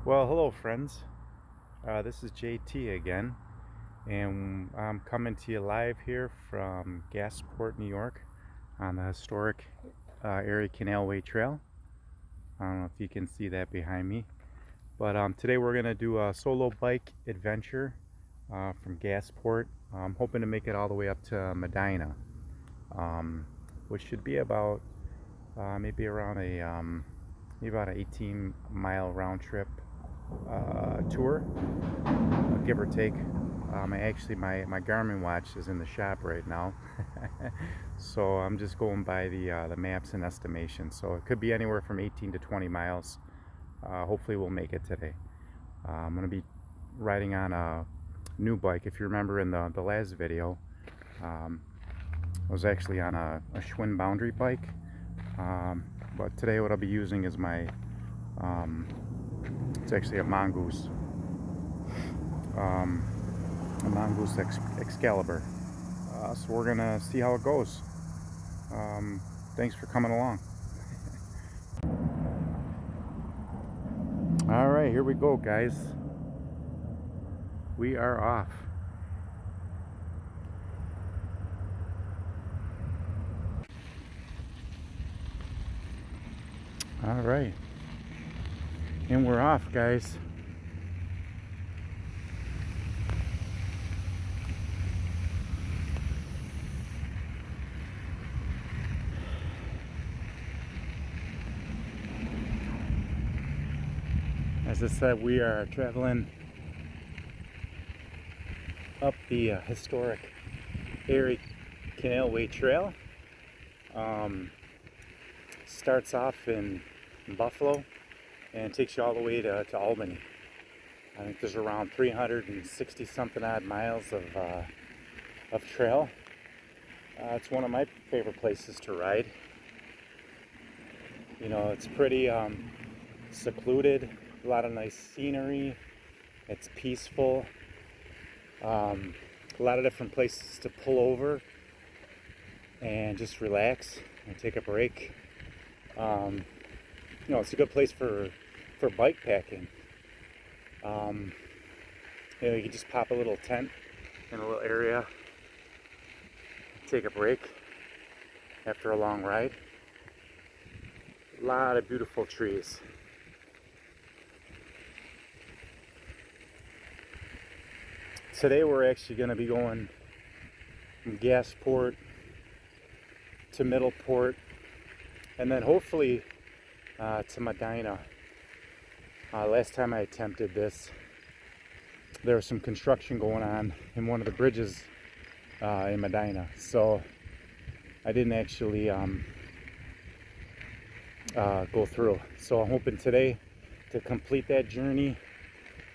Well, hello friends. This is JT again, and I'm coming to you live here from Gasport, New York, on the historic Erie Canalway Trail. I don't know if you can see that behind me, but today we're going to do a solo bike adventure from Gasport. I'm hoping to make it all the way up to Medina, um, which should be about maybe around maybe about an 18-mile round trip tour, give or take. My Garmin watch is in the shop right now, so I'm just going by the maps and estimations. So it could be anywhere from 18 to 20 miles. Hopefully we'll make it today. I'm going to be riding on a new bike. If you remember in the last video, I was actually on a Schwinn Boundary bike, but today what I'll be using is it's actually a Mongoose Excalibur. So we're gonna see how it goes. Thanks for coming along. All right, here we go, guys. We are off. All right, and we're off, guys. As I said, we are traveling up the historic Erie Canalway Trail. Starts off in Buffalo and takes you all the way to Albany. I think there's around 360 something odd miles of trail. It's one of my favorite places to ride. You know, it's pretty secluded, a lot of nice scenery, it's peaceful, a lot of different places to pull over and just relax and take a break. You know, it's a good place for bike packing. You know, you can just pop a little tent in a little area, take a break after a long ride. A lot of beautiful trees. Today we're actually going to be going from Gasport to Middleport, and then hopefully to Medina. Last time I attempted this, there was some construction going on in one of the bridges in Medina, so I didn't actually go through. So I'm hoping today to complete that journey.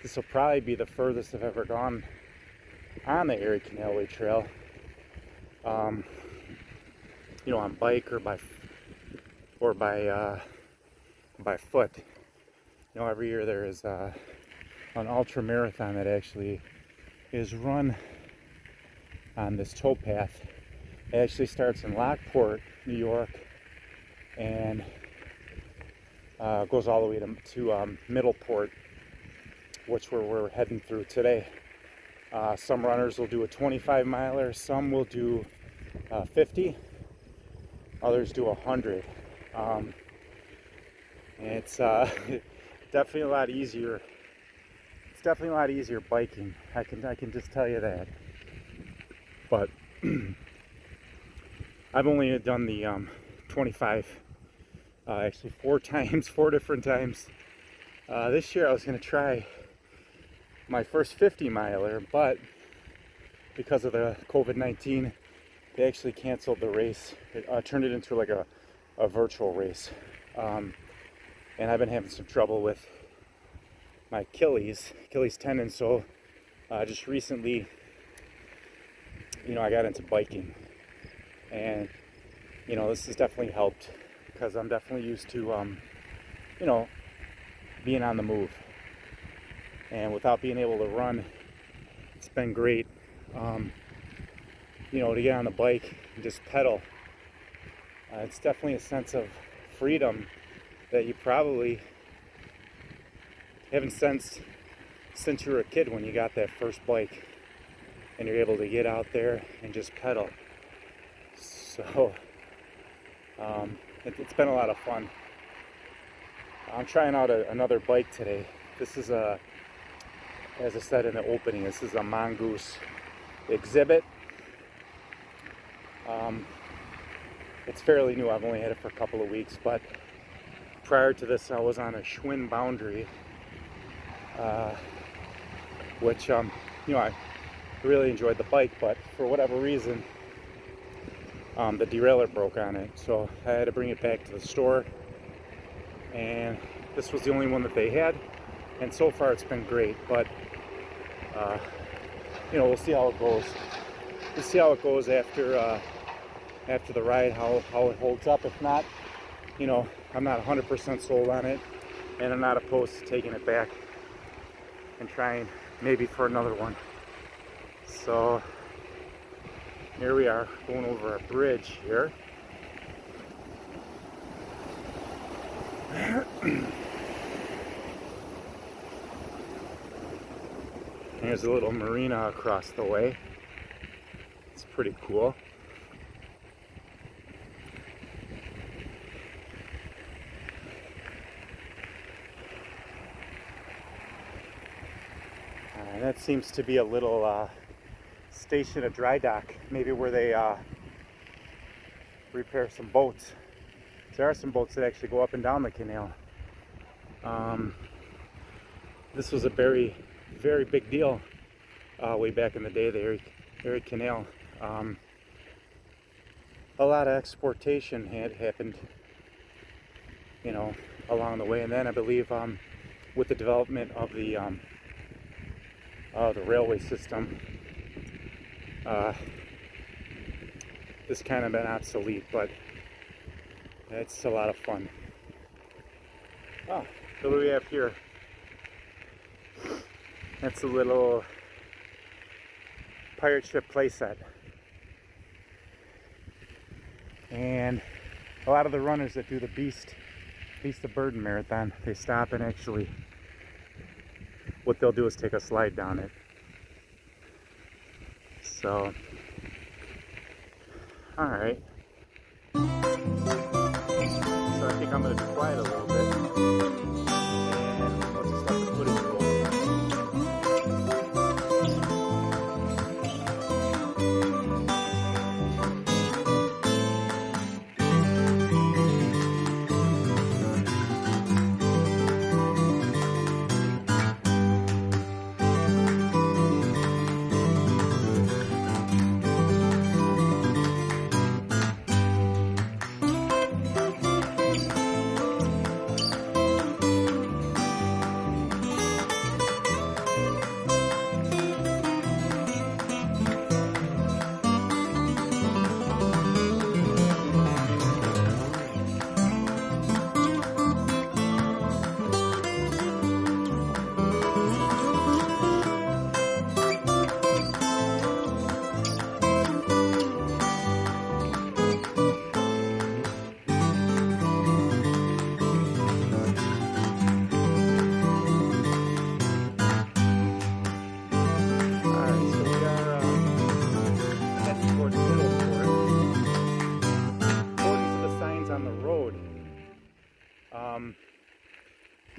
This will probably be the furthest I've ever gone on the Erie Canalway Trail, you know, on bike or by foot. You know, every year there is an ultra marathon that actually is run on this towpath. It actually starts in Lockport, New York, and goes all the way to Middleport, which we're heading through today. Some runners will do a 25 miler, some will do 50, others do 100. And it's definitely a lot easier. It's definitely a lot easier biking. I can just tell you that. But I've only done the 25 actually 4 different times. This year I was going to try my first 50 miler, but because of the COVID-19, they actually canceled the race. It turned it into like a virtual race. And I've been having some trouble with my Achilles tendon, so just recently, you know, I got into biking, and you know, this has definitely helped because I'm definitely used to you know, being on the move, and without being able to run, it's been great, you know, to get on the bike and just pedal. It's definitely a sense of freedom that you probably haven't since you were a kid when you got that first bike and you're able to get out there and just pedal. So it's been a lot of fun. I'm trying out another bike today. This is as I said in the opening, this is a Mongoose Exhibit. It's fairly new. I've only had it for a couple of weeks, but prior to this I was on a Schwinn Boundary, which I really enjoyed the bike, but for whatever reason the derailleur broke on it, so I had to bring it back to the store, and this was the only one that they had, and so far it's been great. But we'll see how it goes. We'll see how it goes after the ride, how it holds up. If not, I'm not 100% sold on it, and I'm not opposed to taking it back and trying maybe for another one. So here we are, going over a bridge here. There's a little marina across the way. It's pretty cool. That seems to be a little station, a dry dock, maybe where they repair some boats. There are some boats that actually go up and down the canal. This was a very, very big deal way back in the day, the Erie Canal. A lot of exportation had happened, along the way, and then I believe with the development of the railway system, this kind of been obsolete, but it's a lot of fun. Oh, so what do we have here? That's a little pirate ship playset. And a lot of the runners that do the Beast of Burden Marathon, they stop and actually, what they'll do is take a slide down it. So, alright. So I think I'm going to be quiet a little bit, and let's just let the footage roll.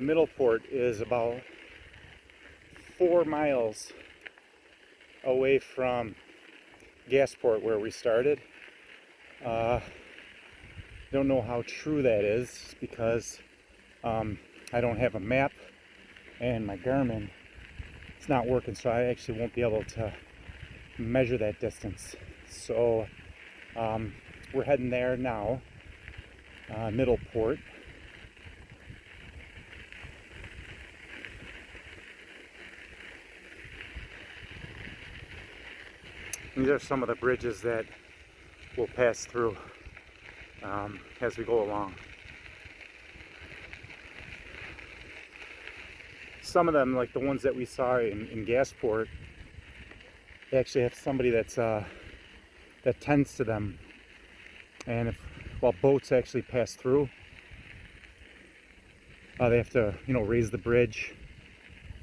Middleport is about 4 miles away from Gasport, where we started. Don't know how true that is because I don't have a map and my Garmin is not working, so I actually won't be able to measure that distance. So we're heading there now, Middleport. These are some of the bridges that we'll pass through as we go along. Some of them, like the ones that we saw in Gasport, they actually have somebody that's that tends to them, and while boats actually pass through, they have to raise the bridge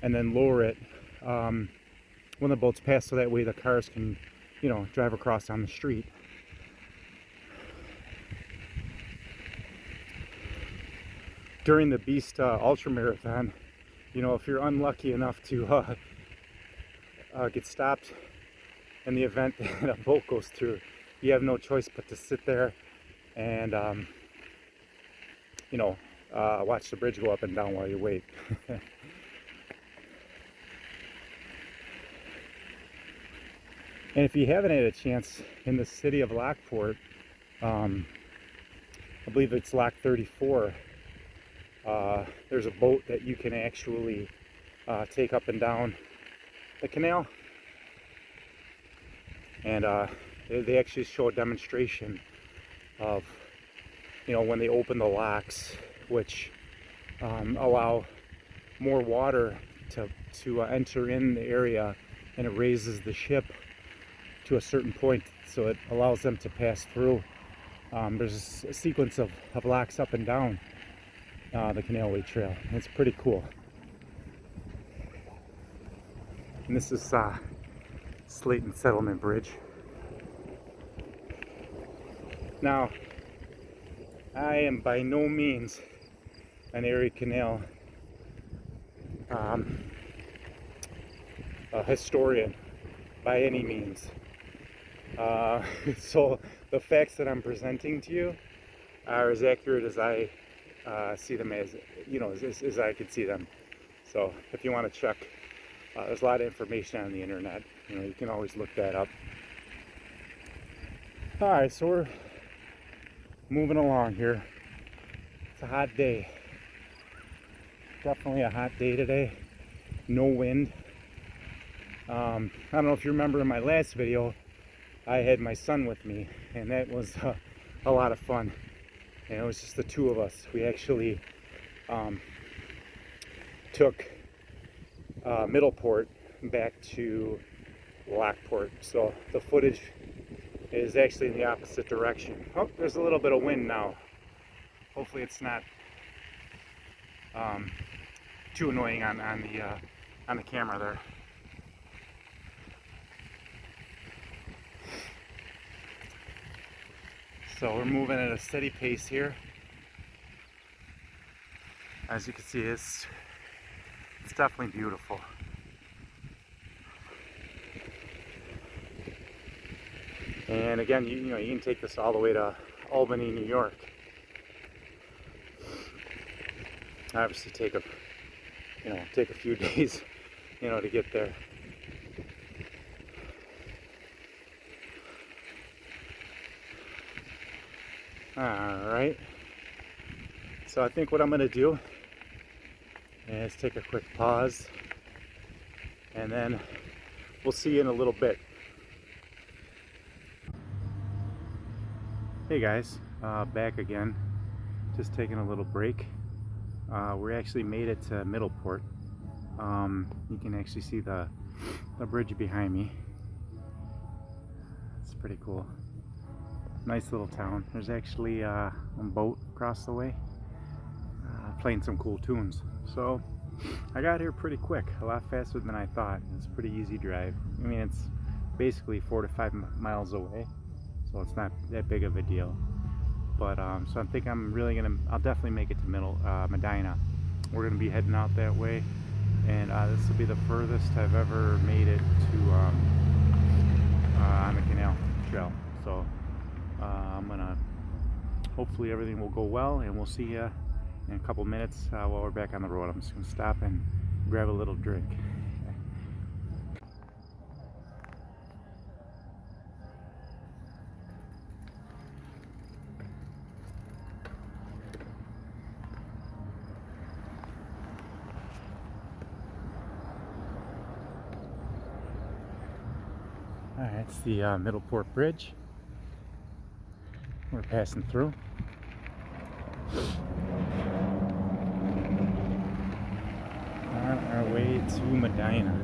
and then lower it when the boats pass, so that way the cars can, you know, drive across on the street. During the Beast Ultra Marathon, you know, if you're unlucky enough to get stopped in the event that a boat goes through, you have no choice but to sit there and you know, watch the bridge go up and down while you wait. And if you haven't had a chance, in the city of Lockport, I believe it's Lock 34, there's a boat that you can actually take up and down the canal, and they actually show a demonstration of, you know, when they open the locks, which allow more water to enter in the area, and it raises the ship to a certain point, so it allows them to pass through. There's a sequence of locks up and down the Canalway Trail. It's pretty cool. And this is Slayton Settlement Bridge. Now, I am by no means an Erie Canal a historian by any means. So the facts that I'm presenting to you are as accurate as I see them, as you know, as I could see them. So if you want to check, there's a lot of information on the internet. You know, you can always look that up. All right, so we're moving along here. It's a hot day. Definitely a hot day today. No wind. I don't know if you remember in my last video, I had my son with me, and that was a lot of fun. And it was just the two of us. We actually took Middleport back to Lockport. So the footage is actually in the opposite direction. Oh, there's a little bit of wind now. Hopefully it's not too annoying on the camera there. So we're moving at a steady pace here. As you can see, it's definitely beautiful. And again, you know, you can take this all the way to Albany, New York. Obviously, take a few days, you know, to get there. Alright, so I think what I'm going to do is take a quick pause, and then we'll see you in a little bit. Hey guys, back again, just taking a little break. We actually made it to Middleport. You can actually see the bridge behind me. It's pretty cool. Nice little town. There's actually a boat across the way playing some cool tunes. So I got here pretty quick, a lot faster than I thought. It's a pretty easy drive. I mean, it's basically 4 to 5 miles away, so it's not that big of a deal. But so I think I'll definitely make it to Medina. We're gonna be heading out that way, and this will be the furthest I've ever made it to on the canal trail. So hopefully everything will go well, and we'll see you in a couple minutes while we're back on the road. I'm just gonna stop and grab a little drink. Alright, it's the Middleport Bridge. We're passing through. On our way to Medina.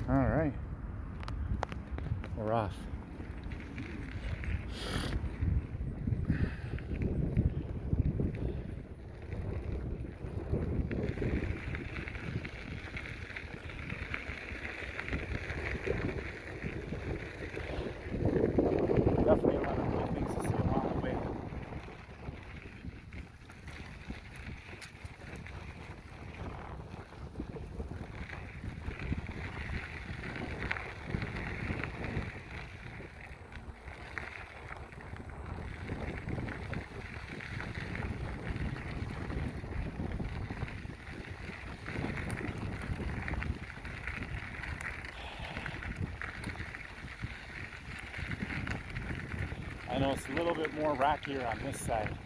Alright, we're off. it's a little bit more rockier on this side.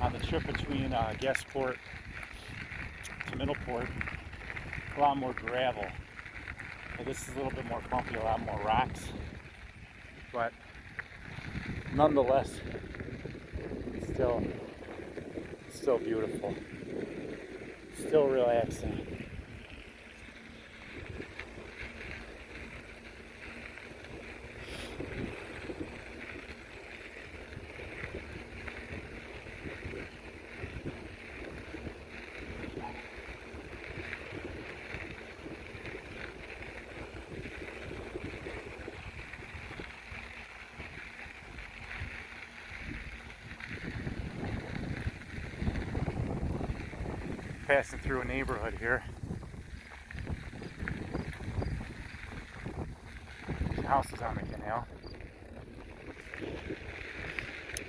On the trip between Gasport to Middleport, a lot more gravel. And this is a little bit more bumpy, a lot more rocks. But nonetheless, it's still beautiful. Still relaxing. Passing through a neighborhood here. There's houses on the canal.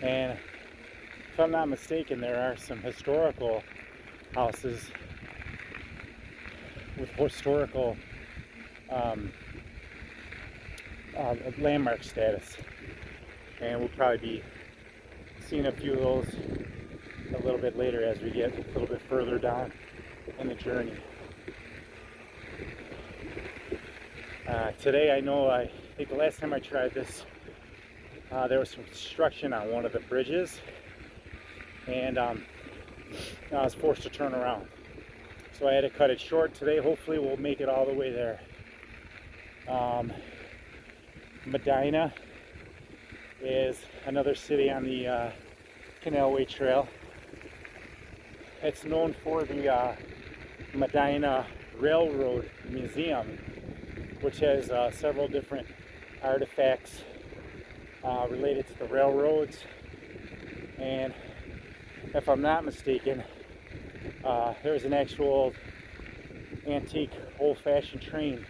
And if I'm not mistaken, there are some historical houses with historical landmark status. And we'll probably be seeing a few of those a little bit later as we get a little bit further down in the journey. Today, I think the last time I tried this, there was some construction on one of the bridges, and I was forced to turn around. So I had to cut it short. Today, hopefully, we'll make it all the way there. Medina is another city on the Canalway Trail. It's known for the Medina Railroad Museum, which has several different artifacts related to the railroads. And if I'm not mistaken, there's an actual antique old-fashioned train,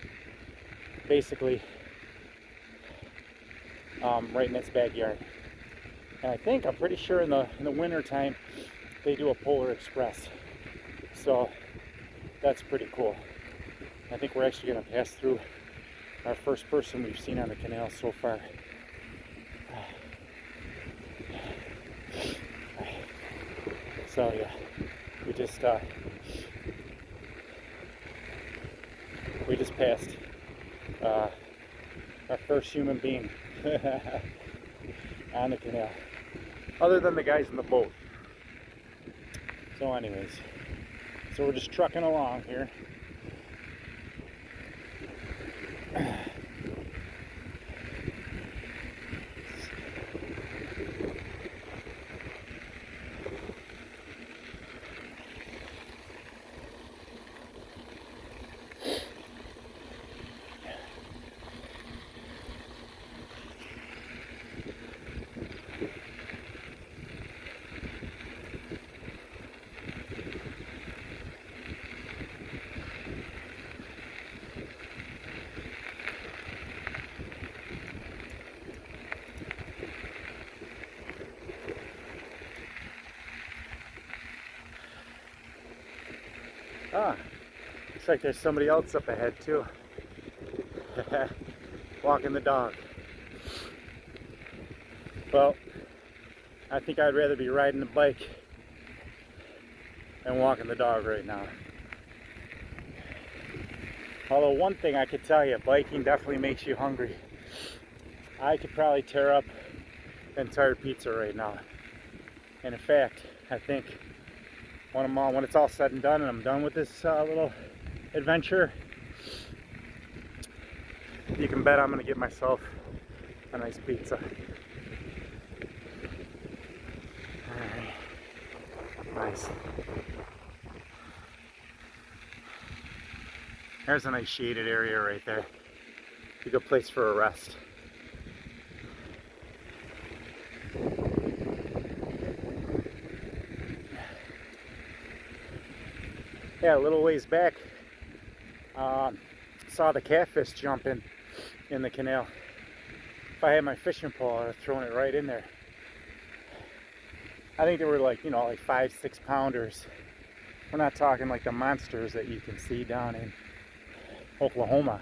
basically, right in its backyard. And I'm pretty sure in the winter time they do a Polar Express, so that's pretty cool. I think we're actually going to pass through our first person we've seen on the canal so far. So yeah, we just passed our first human being on the canal, other than the guys in the boat. So anyways, so we're just trucking along here. Looks like there's somebody else up ahead too. Walking the dog. Well, I think I'd rather be riding the bike than walking the dog right now. Although one thing I could tell you, biking definitely makes you hungry. I could probably tear up an entire pizza right now. And in fact, I think when it's all said and done and I'm done with this little adventure, you can bet I'm going to get myself a nice pizza. Alright, nice. There's a nice shaded area right there. A good place for a rest. Yeah, a little ways back, saw the catfish jumping in the canal. If I had my fishing pole, I would have thrown it right in there. I think they were like 5-6 pounders. We're not talking like the monsters that you can see down in Oklahoma.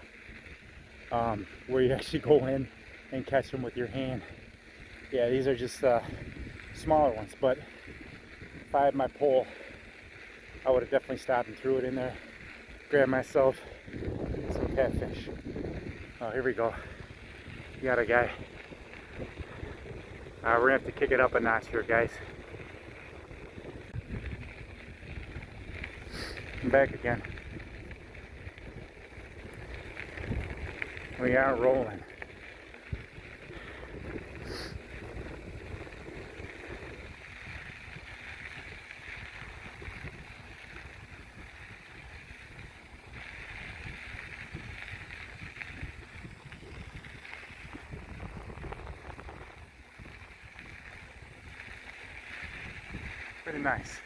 where you actually go in and catch them with your hand. Yeah, these are just smaller ones, but if I had my pole, I would have definitely stopped and threw it in there, grabbed myself some catfish. Oh, here we go. You got a guy. We're gonna have to kick it up a notch here, guys. I'm back again. We are rolling. Pretty nice.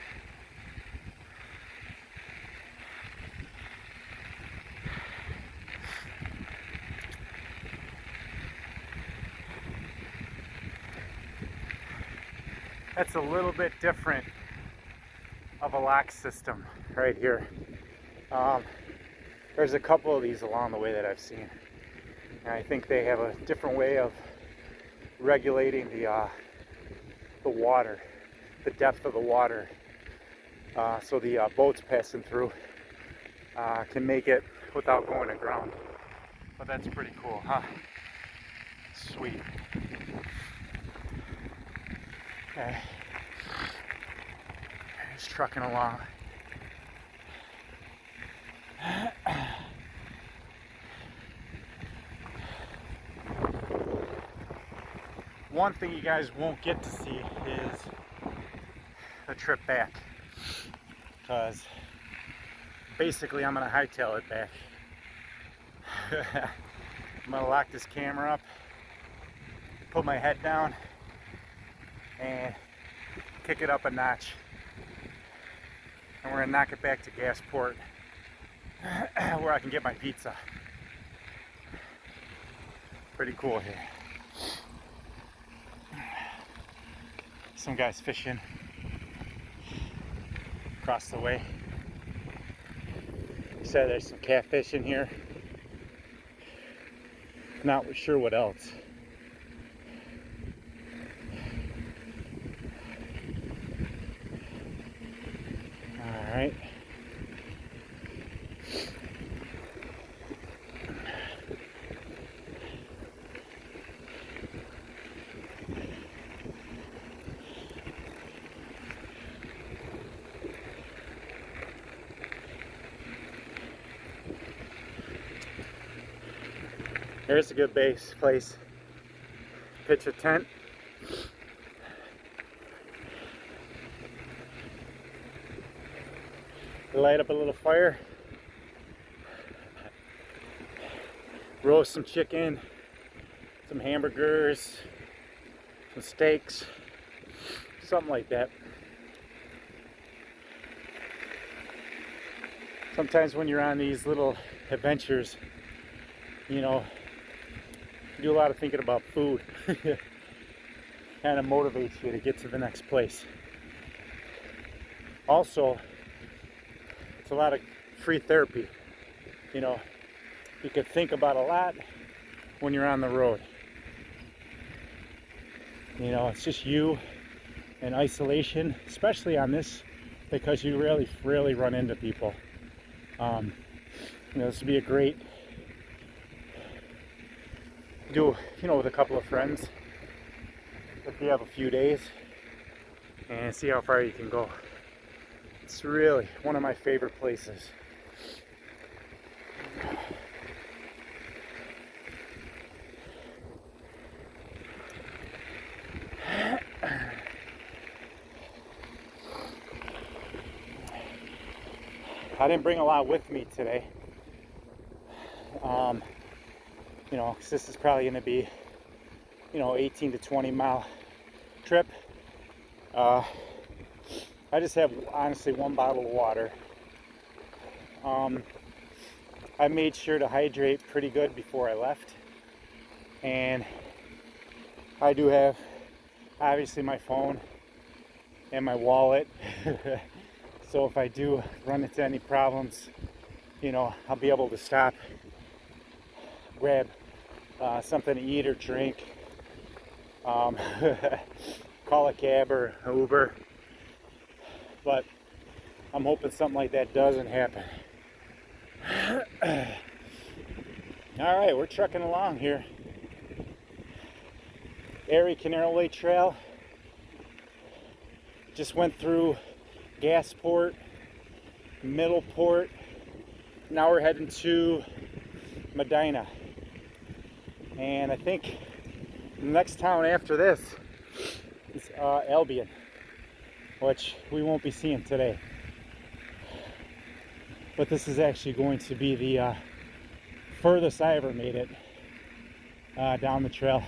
That's a little bit different of a lock system right here. There's a couple of these along the way that I've seen, and I think they have a different way of regulating the water, the depth of the water, so the boats passing through can make it without going aground. But that's pretty cool, huh? Sweet. Okay, just trucking along. One thing you guys won't get to see is the trip back, because basically I'm gonna hightail it back. I'm gonna lock this camera up, put my head down, and kick it up a notch. And we're gonna knock it back to Gasport, where I can get my pizza. Pretty cool here. Some guys fishing across the way. Said there's some catfish in here. Not sure what else. All right. Here's a good place. Pitch a tent. Light up a little fire. Roast some chicken, some hamburgers, some steaks, something like that. Sometimes when you're on these little adventures, you know, you do a lot of thinking about food. Kind of motivates you to get to the next place. Also, it's a lot of free therapy. You know, you can think about a lot when you're on the road. You know, it's just you in isolation, especially on this, because you rarely run into people. You know, this would be a great do, you know, with a couple of friends if you have a few days, and see how far you can go. It's really one of my favorite places. I didn't bring a lot with me today. You know, 'cause this is probably going to be, you know, 18 to 20 mile trip. I just have honestly one bottle of water. I made sure to hydrate pretty good before I left, and I do have obviously my phone and my wallet. So if I do run into any problems, you know, I'll be able to stop, grab something to eat or drink, call a cab or an Uber, but I'm hoping something like that doesn't happen. All right, we're trucking along here. Erie Canalway Trail. Just went through Gasport, Middleport. Now we're heading to Medina. And I think the next town after this is Albion, which we won't be seeing today. But this is actually going to be the furthest I ever made it down the trail.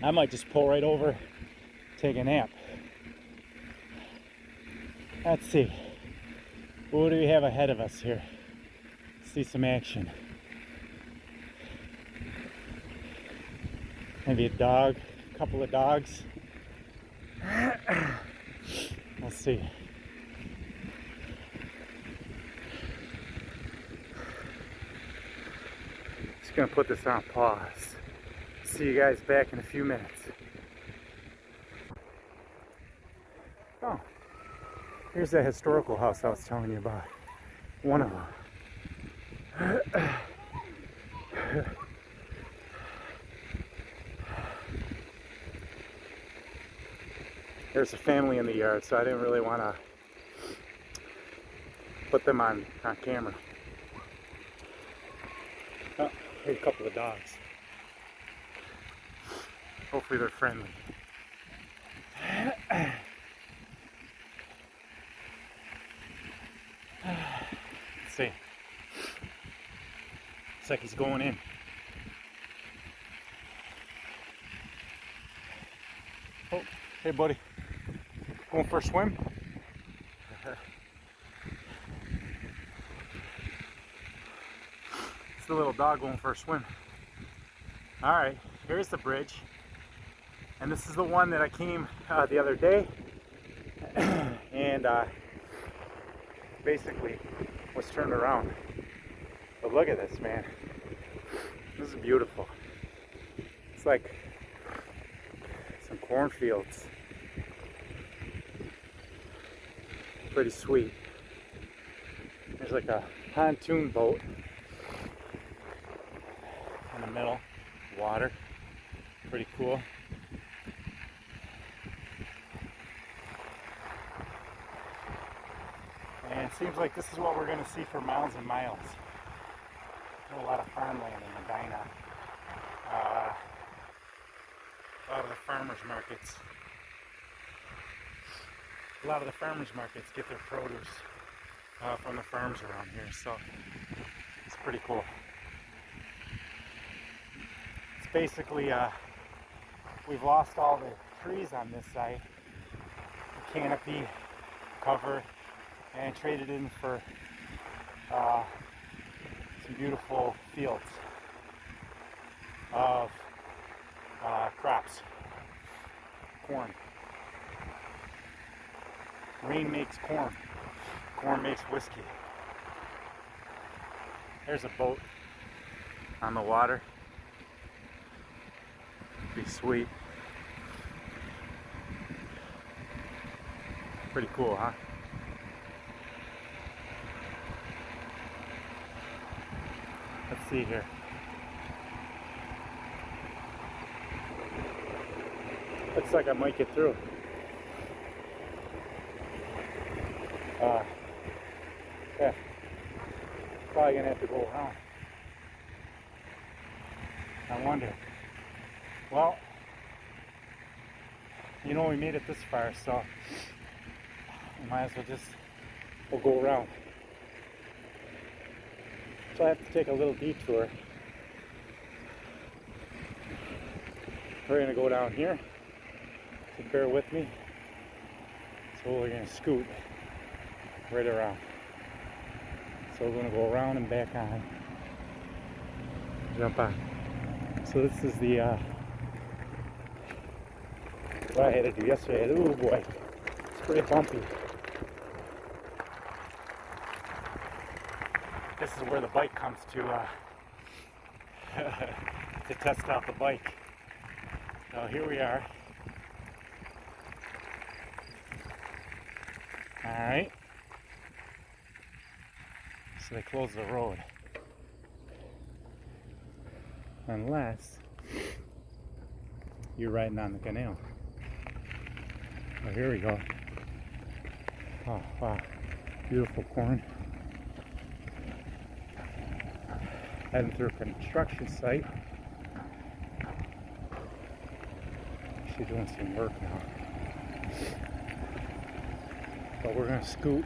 I might just pull right over, take a nap. Let's see. What do we have ahead of us here? See some action. Maybe a dog, a couple of dogs. Let's see. Just gonna put this on pause. See you guys back in a few minutes. Oh, here's that historical house I was telling you about. One of them. There's a family in the yard, so I didn't really want to put them on camera. Oh, here's a couple of dogs. Hopefully they're friendly. Let's see. Looks like he's going in. Oh, hey buddy. Going for a swim? It's the little dog going for a swim. Alright, here's the bridge. And this is the one that I came the other day and basically was turned around. But look at this, man. This is beautiful. It's like some cornfields. Pretty sweet. There's like a pontoon boat in the middle, water. Pretty cool. And it seems like this is what we're going to see for miles and miles. There's a lot of farmland in Medina. A lot of the farmers markets. A lot of the farmers markets get their produce from the farms around here, so it's pretty cool. It's basically, we've lost all the trees on this side, the canopy, cover, and traded in for some beautiful fields of crops, corn. Rain makes corn. Corn makes whiskey. There's a boat on the water. Pretty sweet. Pretty cool, huh? Let's see here. Looks like I might get through. Yeah, probably gonna have to go around. I wonder. Well, you know, we made it this far, so we might as well we'll go around. So I have to take a little detour. We're gonna go down here, so bear with me. So we're gonna scoot right around. So we're gonna go around and back on. Jump on. So this is the what I had to do yesterday. Oh boy, it's pretty bumpy. This is where the bike comes to to test out the bike. So here we are. Alright. So they closed the road. Unless you're riding on the canal. Oh, here we go. Oh, wow. Beautiful corn. Heading through a construction site. She's doing some work now. But we're going to scoot.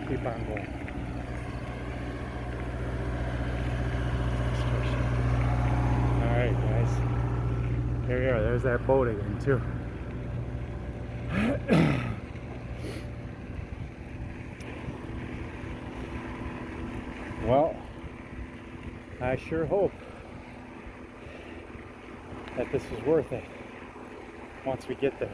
Keep on going. Alright guys. Here we are. There's that boat again too. Well, I sure hope that this was worth it once we get there.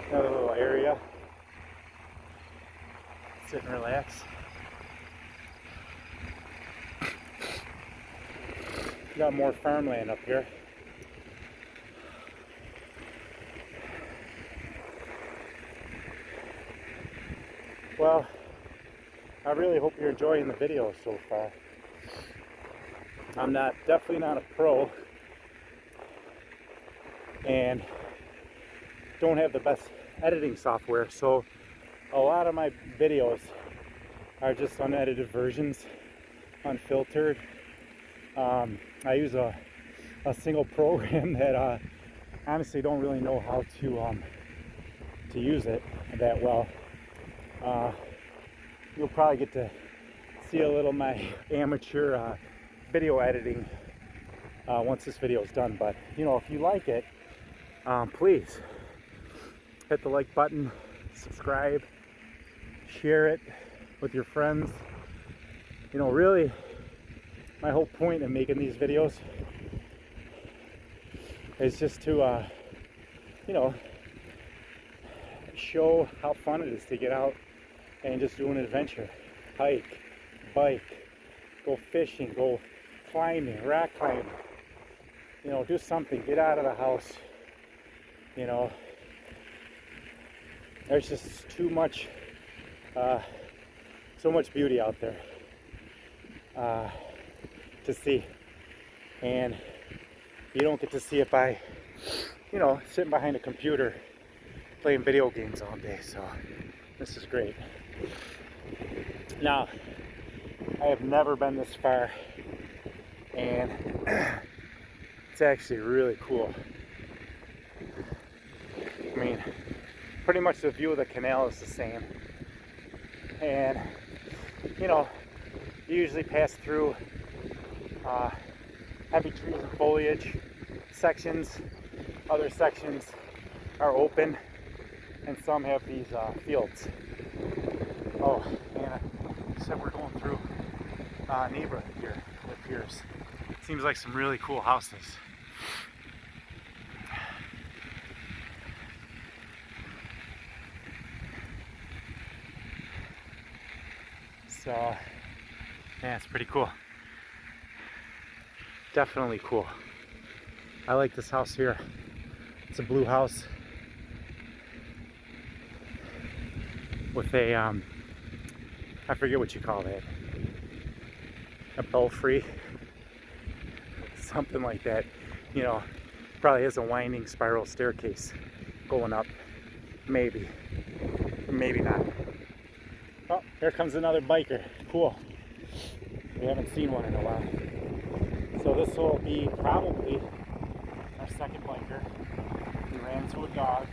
Another little area. Sit and relax. Got more farmland up here. Well, I really hope you're enjoying the video so far. I'm definitely not a pro, and don't have the best editing software, so a lot of my videos are just unedited versions, unfiltered. I use a single program that honestly don't really know how to use it that well. You'll probably get to see a little of my amateur video editing once this video is done. But you know, if you like it, please hit the like button, subscribe, share it with your friends. You know, really my whole point in making these videos is just to you know, show how fun it is to get out and just do an adventure. Hike, bike, go fishing, go climbing, rock climbing. You know, do something, get out of the house. You know, there's just too much, so much beauty out there to see. And you don't get to see it by, you know, sitting behind a computer playing video games all day. So this is great. Now, I have never been this far, and it's actually really cool. I mean, pretty much the view of the canal is the same, and you know, you usually pass through heavy trees and foliage sections. Other sections are open, and some have these fields. Oh, and said we're going through a neighborhood here that appears. Seems like some really cool houses. So, yeah, it's pretty cool. Definitely cool. I like this house here. It's a blue house with a I forget what you call that, a belfry, something like that. You know, probably has a winding spiral staircase going up, maybe, or maybe not. Oh, here comes another biker. Cool. We haven't seen one in a while. So this will be probably our second biker. We ran into a dog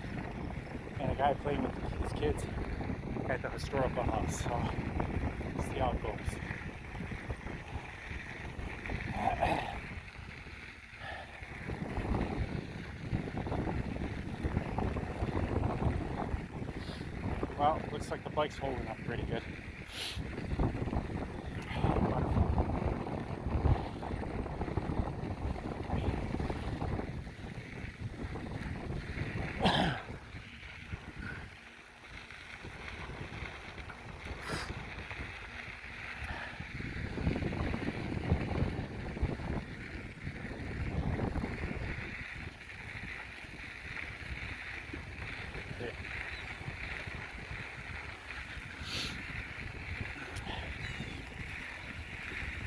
and a guy playing with his kids at the historical house. So let's see how it goes. Well, looks like the bike's holding up pretty good.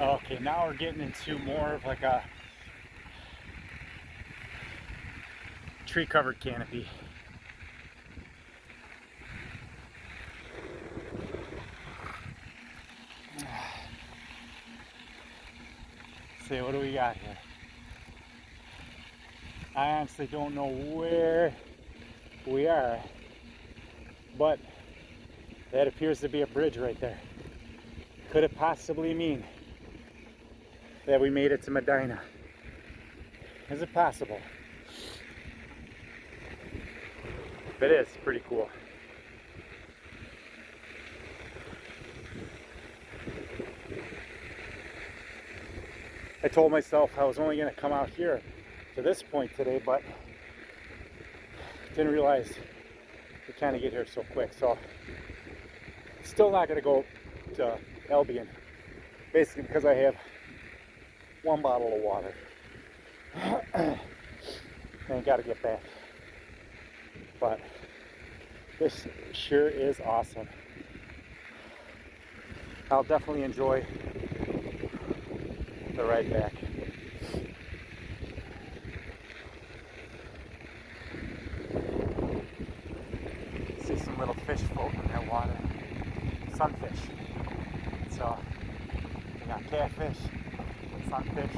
Okay, now we're getting into more of like a tree covered canopy. See, what do we got here? I honestly don't know where we are, but that appears to be a bridge right there. Could it possibly mean that we made it to Medina? Is it possible? If it is, pretty cool. I told myself I was only going to come out here to this point today, but didn't realize we kind of get here so quick. So still not going to go to Albion, basically because I have one bottle of water and got to get back. But this sure is awesome. I'll definitely enjoy the ride back. See some little fish floating in that water. Sunfish. So we got catfish, sunfish.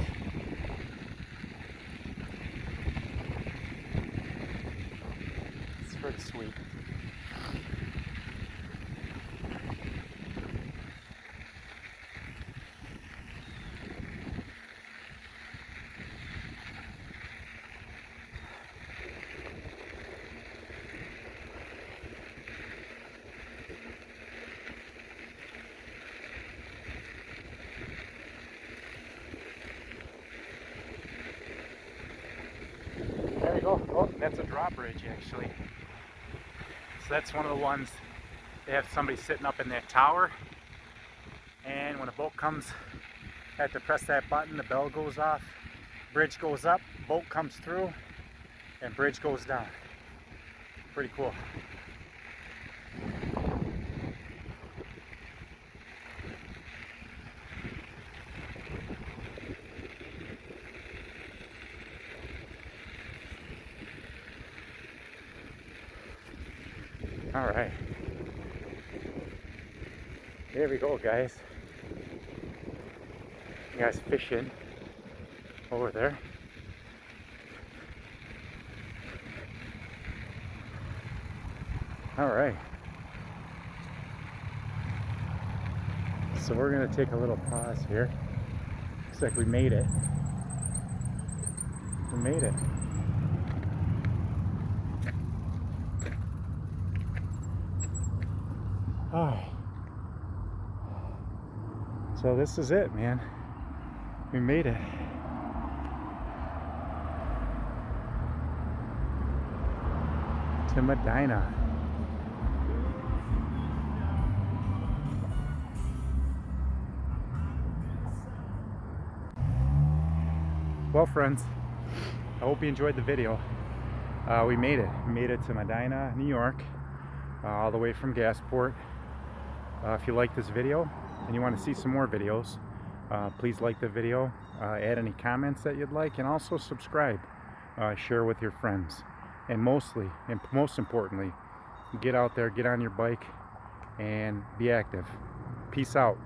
It's pretty sweet. There you go. Oh, that's a drawbridge actually. So that's one of the ones they have somebody sitting up in that tower, and when a boat comes, I have to press that button, the bell goes off, bridge goes up, boat comes through, and bridge goes down. Pretty cool. All right, here we go, guys. You guys fishing over there. All right, so we're gonna take a little pause here. Looks like we made it. We made it. Oh. So this is it, man. We made it. To Medina. Well, friends, I hope you enjoyed the video. We made it. We made it to Medina, New York, all the way from Gasport. If you like this video and you want to see some more videos, please like the video, add any comments that you'd like, and also subscribe, share with your friends, and mostly, and most importantly, get out there, get on your bike, and be active. Peace out.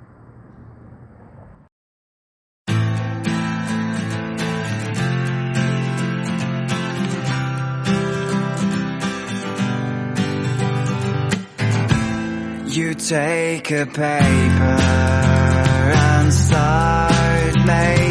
You take a paper and start making